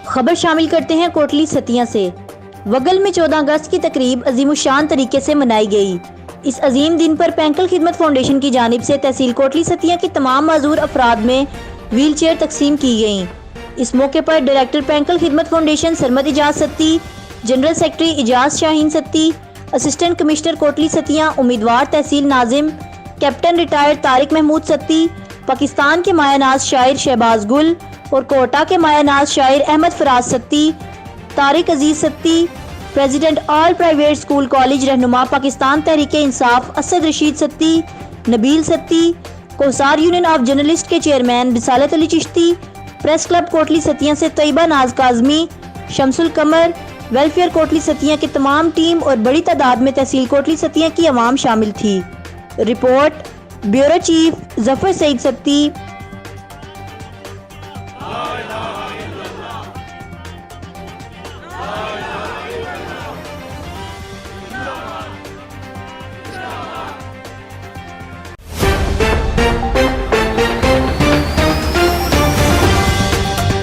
खबर शामिल करते हैं कोटली सतिया से। वगल में 14 अगस्त की तकरीब अजीमुशान तरीके से मनाई गई। इस अजीम दिन पर पैंकल खिदमत फाउंडेशन की जानिब से तहसील कोटली सतिया के तमाम माजूर अफराद में व्हील चेयर तकसीम की गयी। इस मौके पर director Painkal Khidmat foundation Sarmad Ijaz Satti, general secretary Ijaz Shaheen Satti, assistant commissioner Kotli Satiya, उम्मीदवार तहसील नाजिम, कैप्टन रिटायर्ड तारिक महमूद सत्ती, पाकिस्तान के मायानाज शायर शहबाज गुल और कोटा के मायानाज शायर Ahmad Faraz Satti, Tariq Aziz Satti, president all private school college रहनुमा Pakistan Tehreek Insaf Asad Rashid Satti, Nabeel Satti, Kausar union of journalist के chairman Risalat Ali Chishti, press club Kotli Sattian से तैयबा नाज काजमी, शमसुल कमर, वेलफेयर कोटली सतिया के तमाम टीम और बड़ी तादाद में तहसील कोटली सतिया की आवाम शामिल थी। Report bureau chief Zafar Saeed Satti.